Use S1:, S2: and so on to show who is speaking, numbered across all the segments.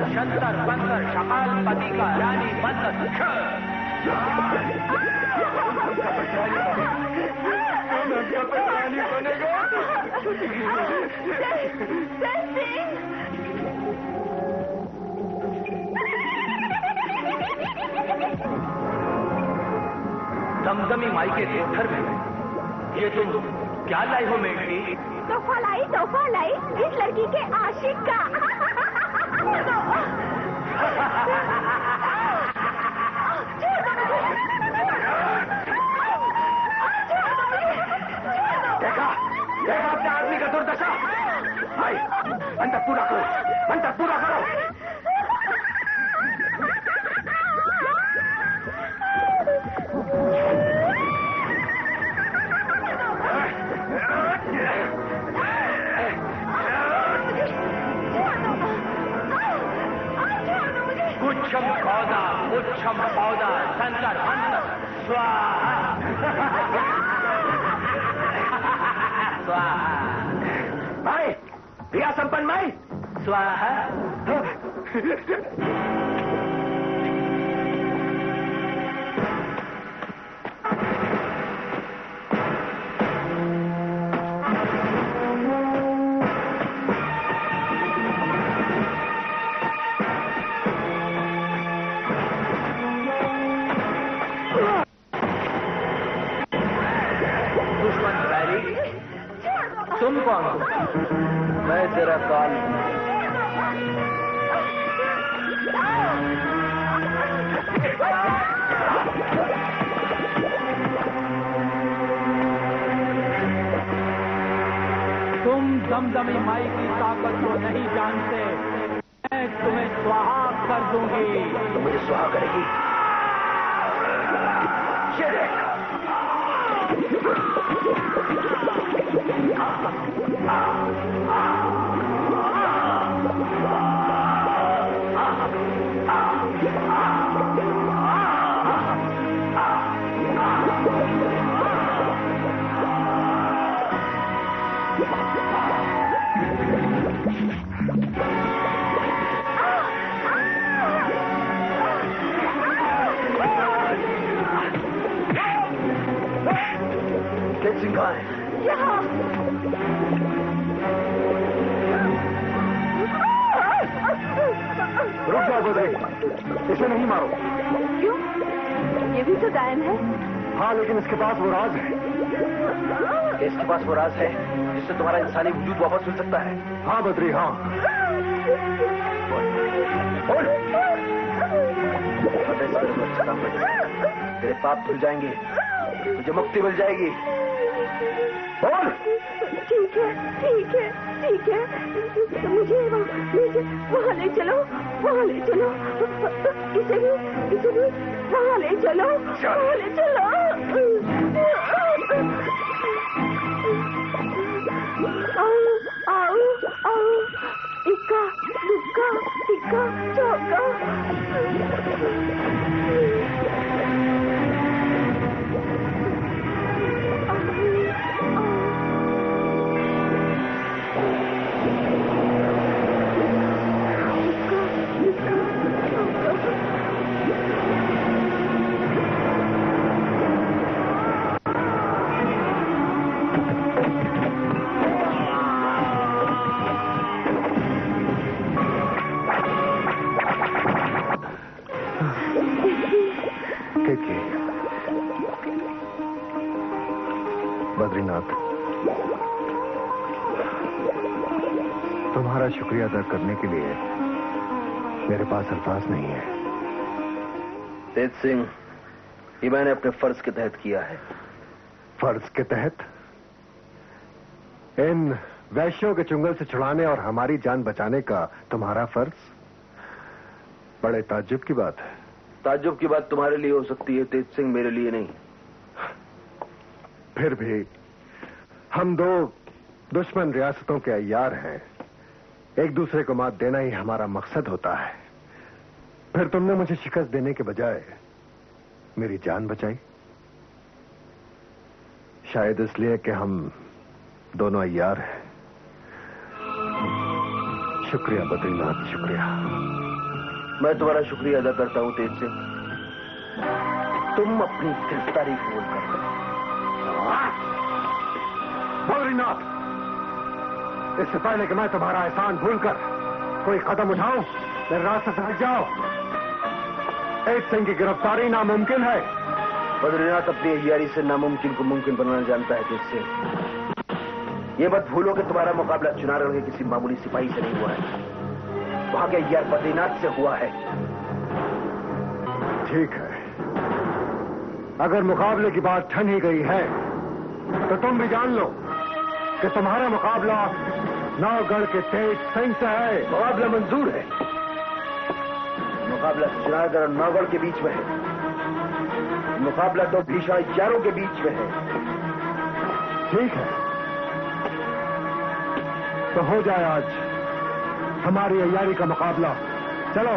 S1: शंतर पंतर शकाल पति का रानी मंतर दमदमी माई के घर में ये तुम क्या लाई हो मेरी?
S2: तोहफा लाई इस लड़की के आशिक का।
S1: देखा अपने आदमी का दुर्दशा। भाई अंतर पूरा करो। उच्छम पौधा संतर मंतर स्वाहा स्वाहा। भाई क्रिया संपन्न माई स्वाहा। तुम कौन हो? मैं तेरा काल हूं। तुम दमदमी माई की ताकत को नहीं जानते। मैं तुम्हें स्वाहा कर दूंगी। तुम मुझे स्वाहा करेगी? ये देख। सिंह कहाँ है? यहाँ। रुक जाओ बद्री, इसे नहीं मारो।
S2: क्यों? ये भी तो गायन है।
S1: हाँ, लेकिन इसके पास वो राज है। इसके पास वो राज है जिससे तुम्हारा इंसानी वजूद वापस मिल सकता है। हाँ बद्री, हाँ। तेरे पाप धुल जाएंगे, मुझे मुक्ति मिल जाएगी। बोल।
S2: ठीक है। मुझे वहाँ ले चलो। इसे भी वहाँ ले चलो। आओ। इक्का दुक्का टिक्का चौका।
S1: बद्रीनाथ, तुम्हारा शुक्रिया अदा करने के लिए मेरे पास अल्फाज नहीं है। तेज सिंह, ये मैंने अपने फर्ज के तहत किया है। फर्ज के तहत? इन वैश्यों के चुंगल से छुड़ाने और हमारी जान बचाने का तुम्हारा फर्ज? बड़े ताज्जुब की बात है। ताज्जुब की बात तुम्हारे लिए हो सकती है तेज सिंह, मेरे लिए नहीं। फिर भी हम दो दुश्मन रियासतों के अय्यार हैं। एक दूसरे को मात देना ही हमारा मकसद होता है। फिर तुमने मुझे शिकस्त देने के बजाय मेरी जान बचाई, शायद इसलिए कि हम दोनों अय्यार हैं। शुक्रिया बद्रीनाथ, शुक्रिया।
S3: मैं तुम्हारा शुक्रिया अदा करता हूं तेज सिंह। तुम अपनी गिरफ्तारी कबूल कर लो।
S1: बद्रीनाथ, इससे पहले कि मैं तुम्हारा एहसान भूलकर कोई कदम उठाऊं, मेरे रास्ते से हट जाओ। तेज सिंह की गिरफ्तारी नामुमकिन है।
S3: बद्रीनाथ अपनी अय्यारी से नामुमकिन को मुमकिन बनाना जानता है तेज सिंह। ये मत भूलो कि तुम्हारा मुकाबला चुनार के किसी मामूली सिपाही से नहीं हुआ है, वहां के अय्यार बद्रीनाथ से हुआ है।
S1: ठीक है, अगर मुकाबले की बात ठन ही गई है तो तुम भी जान लो कि तुम्हारा मुकाबला नौगढ़ के तेज सिंह से है।
S3: मुकाबला मंजूर है। मुकाबला चुनारगढ़ और नौगढ़ के बीच में है। मुकाबला तो भीषण अय्यारों के बीच में है।
S1: ठीक है, तो हो जाए आज हमारी अय्यारी का मुकाबला। चलो।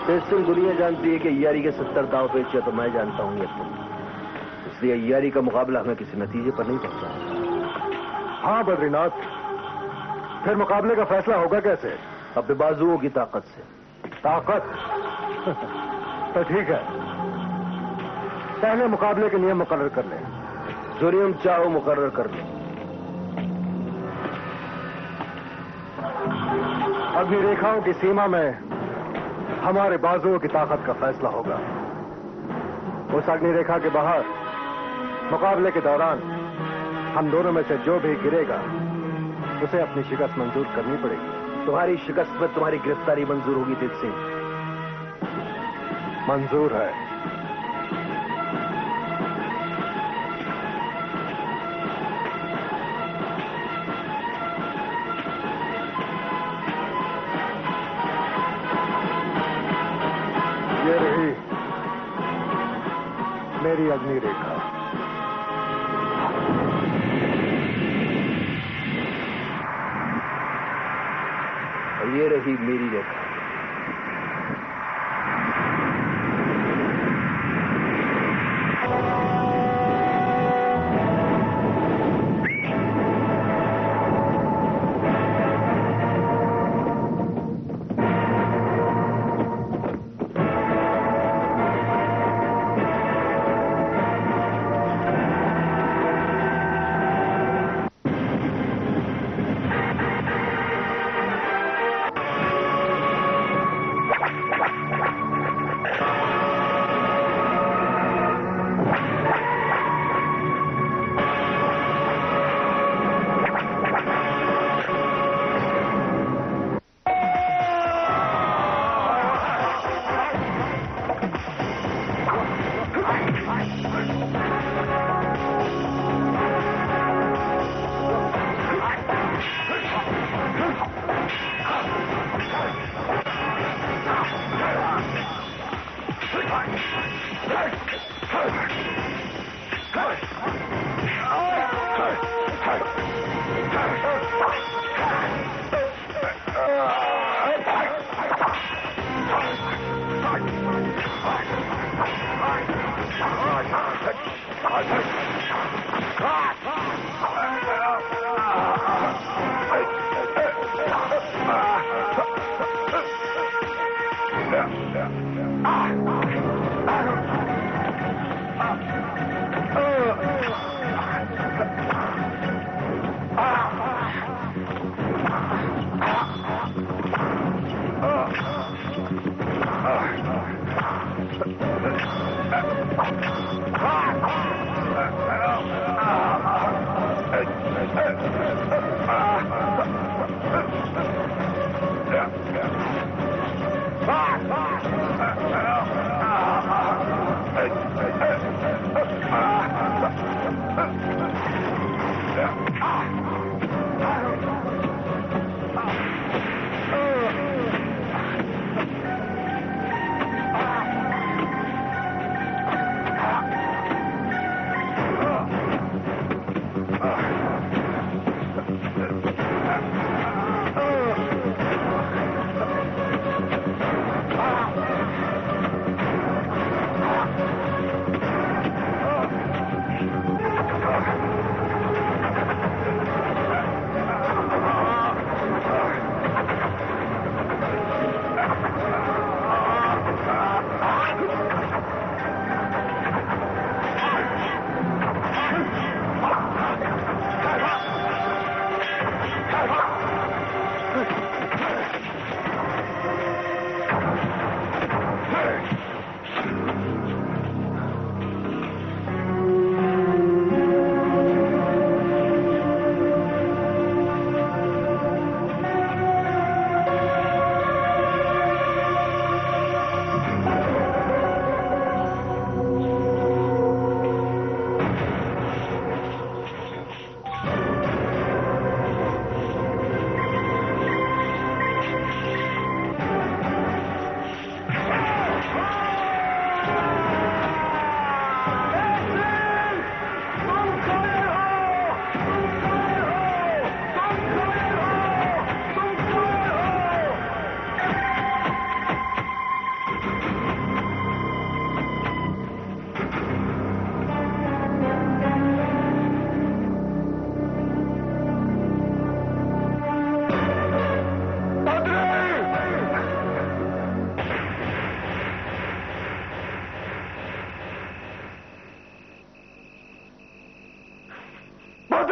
S3: तेज सिंह, दुनिया जानती है कि अय्यारी के 70 दांव पेच है, तो मैं जानता हूं ये तुम। इसलिए अय्यारी का मुकाबला हमें किसी नतीजे पर नहीं पहुंचा।
S1: हाँ बद्रीनाथ, फिर मुकाबले का फैसला होगा कैसे?
S3: अपने बाजुओं की ताकत से।
S1: ताकत? तो ठीक है, पहले मुकाबले के नियम मुकर्रर कर लें।
S3: जो नियम चाहो मुकर्रर कर लें।
S1: अग्नि रेखाओं की सीमा में हमारे बाजुओं की ताकत का फैसला होगा। उस अग्नि रेखा के बाहर मुकाबले के दौरान हम दोनों में से जो भी गिरेगा उसे अपनी शिकस्त मंजूर करनी पड़ेगी।
S3: तुम्हारी शिकस्त में तुम्हारी गिरफ्तारी मंजूर होगी तेज सिंह।
S1: मंजूर है। ये रही मेरी अग्नि रेखा।
S3: और ये रही मेरी रेखा।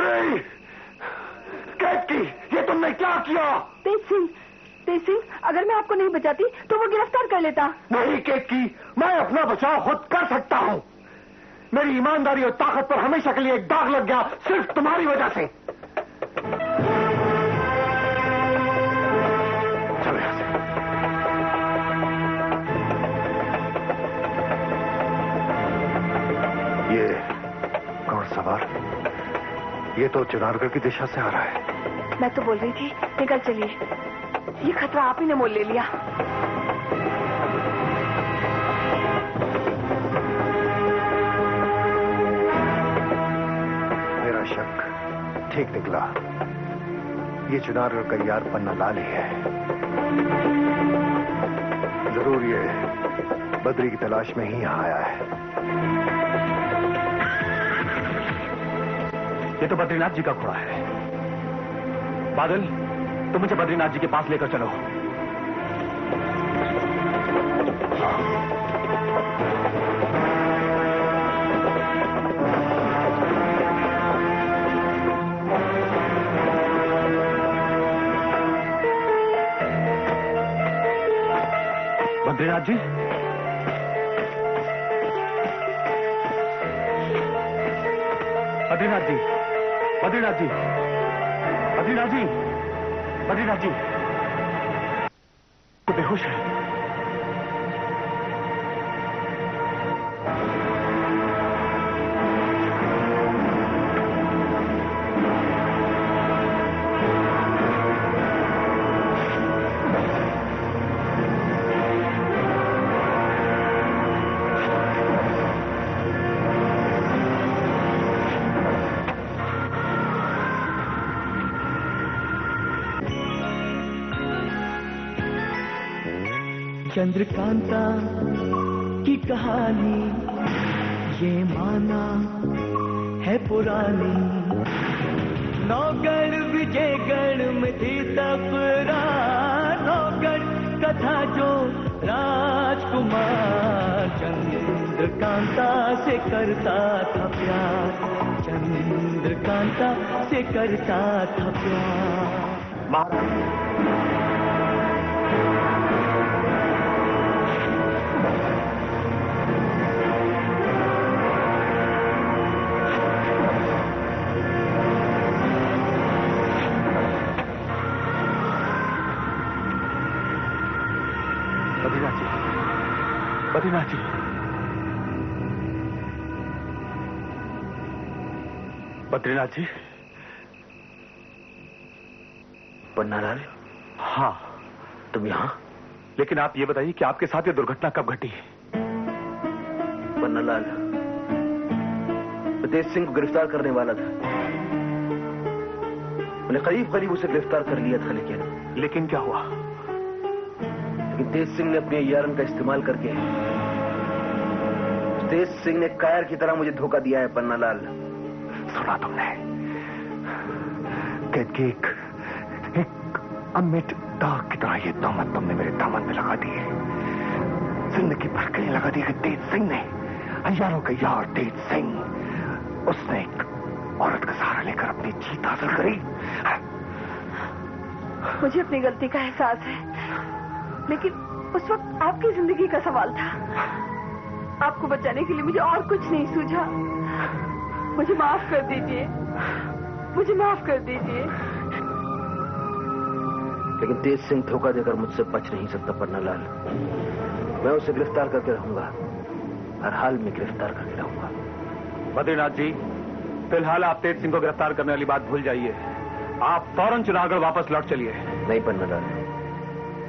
S1: बद्री, केतकी, ये तुमने क्या किया?
S2: तेज सिंह, अगर मैं आपको नहीं बचाती तो वो गिरफ्तार कर लेता।
S1: नहीं केतकी, मैं अपना बचाव खुद कर सकता हूं। मेरी ईमानदारी और ताकत पर हमेशा के लिए एक दाग लग गया, सिर्फ तुम्हारी वजह से। चलो यहां से। ये कौन सवार? ये तो चुनारगढ़ की दिशा से आ रहा है।
S2: मैं तो बोल रही थी निकल चलिए, ये खतरा आप ही ने मोल ले लिया।
S1: मेरा शक ठीक निकला, ये चुनारगढ़ का यार पन्ना लाल ही है। जरूर ये बद्री की तलाश में ही यहां आया है।
S4: ये तो बद्रीनाथ जी का घोड़ा है। बादल, तुम मुझे बद्रीनाथ जी के पास लेकर चलो। बद्रीनाथ जी, बद्रीनाथ जी, बद्रीनाथ जी, बद्रीनाथ जी, बद्रीनाथ जी, तो बेहोश है।
S5: चंद्रकांता की कहानी ये माना है पुरानी। नौगढ़ विजयगढ़ में थी तपरा, नौगढ़ कथा जो राजकुमार चंद्रकांता से करता था प्यार, चंद्रकांता से करता था प्यार।
S4: बद्रीनाथ जी, बद्रीनाथ जी।
S3: पन्नालाल,
S4: हाँ,
S3: तुम यहां?
S4: लेकिन आप ये बताइए कि आपके साथ ये दुर्घटना कब घटी?
S3: पन्नालाल, मैं तेज सिंह को गिरफ्तार करने वाला था। मैंने करीब करीब उसे गिरफ्तार कर लिया था,
S4: लेकिन क्या हुआ?
S3: लेकिन तेज सिंह ने अपने यारन का इस्तेमाल करके, तेज सिंह ने कायर की तरह मुझे धोखा दिया है पन्नालाल।
S1: सुना तुमने? एक अमिट दाग की तरह ये तोहमत तुमने मेरे दामन में लगा दी है। जिंदगी भर के लिए लगा दी कि तेज सिंह ने, हजारों का यार तेज सिंह, उसने एक औरत का सहारा लेकर अपनी जीत हासिल करी।
S2: मुझे अपनी गलती का एहसास है, लेकिन उस वक्त आपकी जिंदगी का सवाल था। आपको बचाने के लिए मुझे और कुछ नहीं सूझा। मुझे माफ कर दीजिए, मुझे माफ कर दीजिए।
S3: लेकिन तेज सिंह धोखा देकर मुझसे बच नहीं सकता पन्नालाल। मैं उसे गिरफ्तार करके रहूंगा, हर हाल में गिरफ्तार करके रहूंगा।
S4: बद्रीनाथ जी, फिलहाल आप तेज सिंह को गिरफ्तार करने वाली बात भूल जाइए। आप फौरन चुनारगढ़ वापस लौट चलिए।
S3: नहीं पन्नालाल,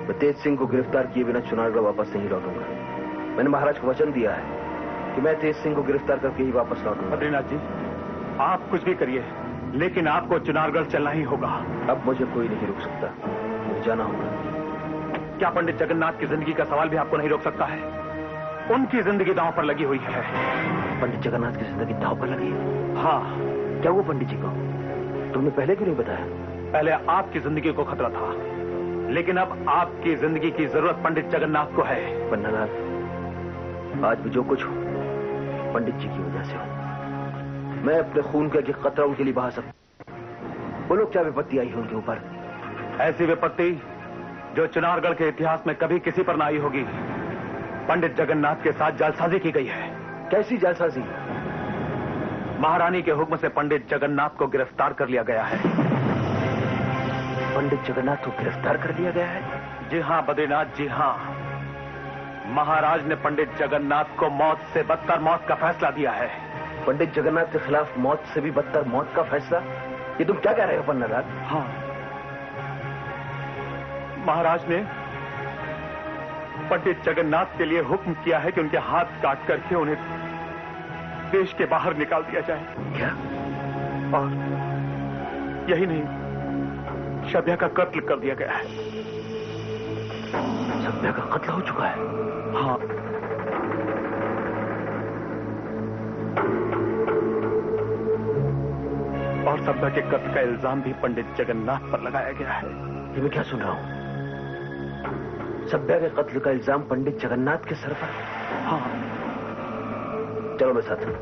S3: मैं तेज सिंह को गिरफ्तार किए बिना चुनारगढ़ वापस नहीं लौटूंगा। मैंने महाराज को वचन दिया है कि मैं तेज सिंह को गिरफ्तार करके ही वापस लौटूंगा।
S4: बद्रीनाथ जी, आप कुछ भी करिए, लेकिन आपको चुनारगढ़ चलना ही होगा।
S3: अब मुझे कोई नहीं रोक सकता, मुझे जाना होगा।
S4: क्या पंडित जगन्नाथ की जिंदगी का सवाल भी आपको नहीं रोक सकता है? उनकी जिंदगी दांव पर लगी हुई है।
S3: पंडित जगन्नाथ की जिंदगी दांव पर लगी है?
S4: हाँ।
S3: क्या वो पंडित जी को तुमने पहले क्यों नहीं बताया?
S4: पहले आपकी जिंदगी को खतरा था, लेकिन अब आपकी जिंदगी की जरूरत पंडित जगन्नाथ को है।
S3: पन्नालाल, आज भी जो कुछ हो पंडित जी की वजह से हो। मैं अपने खून का एक कतरा उनके लिए बहा सकता। बोलो क्या विपत्ति आई है उनके ऊपर?
S4: ऐसी विपत्ति जो चुनारगढ़ के इतिहास में कभी किसी पर ना आई होगी। पंडित जगन्नाथ के साथ जालसाजी की गई है।
S3: कैसी जालसाजी?
S4: महारानी के हुक्म से पंडित जगन्नाथ को गिरफ्तार कर लिया गया है।
S3: पंडित जगन्नाथ को गिरफ्तार कर लिया गया है?
S4: जी हां बद्रीनाथ, जी हां। महाराज ने पंडित जगन्नाथ को मौत से बदतर मौत का फैसला दिया है।
S3: पंडित जगन्नाथ के खिलाफ मौत से भी बदतर मौत का फैसला? ये तुम क्या कह रहे हो पन्नालाल?
S4: हाँ, महाराज ने पंडित जगन्नाथ के लिए हुक्म किया है कि उनके हाथ काट करके उन्हें देश के बाहर निकाल दिया जाए।
S3: क्या?
S4: और यही नहीं, शब्या का कत्ल कर दिया गया है।
S3: शब्या का कत्ल हो चुका है?
S4: हाँ। और शब्या के कत्ल का इल्जाम भी पंडित जगन्नाथ पर लगाया गया है।
S3: ये मैं क्या सुन रहा हूं? शब्या के कत्ल का इल्जाम पंडित जगन्नाथ के सर पर?
S4: हाँ।
S3: चलो मैं साथ हूं।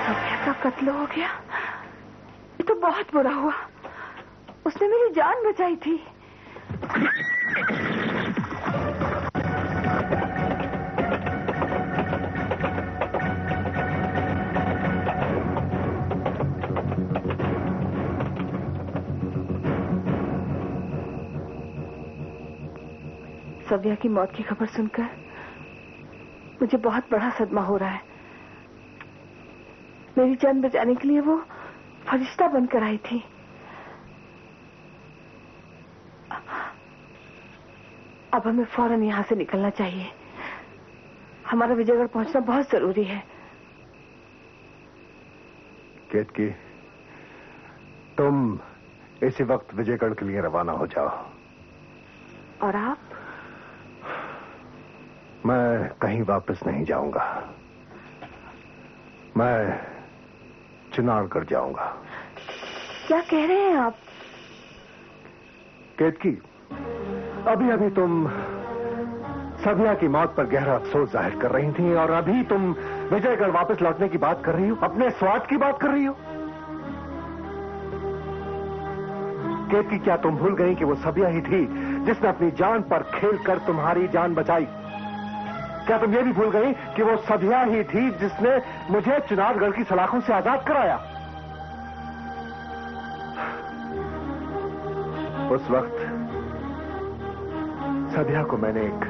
S2: शब्या का कत्ल हो गया? ये तो बहुत बुरा हुआ। उसने मेरी जान बचाई थी। शब्या की मौत की खबर सुनकर मुझे बहुत बड़ा सदमा हो रहा है। मेरी जान बचाने के लिए वो फरिश्ता बनकर आई थी। अब हमें फौरन यहां से निकलना चाहिए। हमारा विजयगढ़ पहुंचना बहुत जरूरी है।
S1: केतकी, तुम इसी वक्त विजयगढ़ के लिए रवाना हो जाओ।
S2: और आप?
S1: मैं कहीं वापस नहीं जाऊंगा। मैं चुनारगढ़ जाऊंगा।
S2: क्या कह रहे हैं आप?
S1: केतकी, अभी अभी तुम शब्या की मौत पर गहरा अफसोस जाहिर कर रही थी और अभी तुम विजयगढ़ वापस लौटने की बात कर रही हो, अपने स्वार्थ की बात कर रही हो। केतकी, क्या तुम भूल गई कि वो शब्या ही थी जिसने अपनी जान पर खेलकर तुम्हारी जान बचाई? क्या तुम ये भी भूल गई कि वो शब्या ही थी जिसने मुझे चुनारगढ़ की सलाखों से आजाद कराया? उस वक्त शब्या को मैंने एक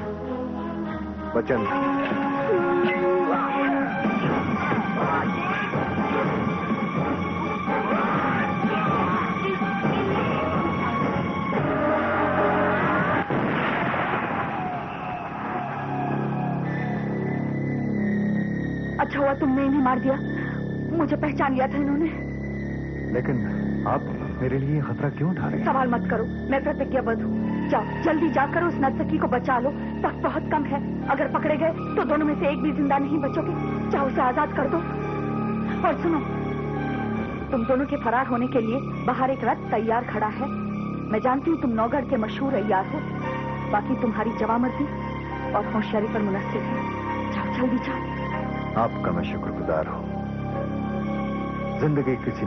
S1: वचन दिया।
S2: अच्छा हुआ तुमने इन्हें मार दिया। मुझे पहचान लिया था इन्होंने।
S1: लेकिन आप मेरे लिए खतरा क्यों उठा रहे हैं?
S2: सवाल मत करो, मैं प्रतिज्ञाबद्ध हूँ। जाओ, जल्दी जाकर उस नर्तकी को बचा लो। वक्त बहुत कम है। अगर पकड़े गए तो दोनों में से एक भी जिंदा नहीं बचोगे। जाओ, उसे आजाद कर दो। और सुनो, तुम दोनों के फरार होने के लिए बाहर एक रथ तैयार खड़ा है। मैं जानती हूँ तुम नौगढ़ के मशहूर अय्यार हो। बाकी तुम्हारी जवामर्दी और होशियारी पर मुनस्सिर है। जाओ, जल्दी जाओ।
S1: आपका मैं शुक्रगुजार हूं। जिंदगी किसी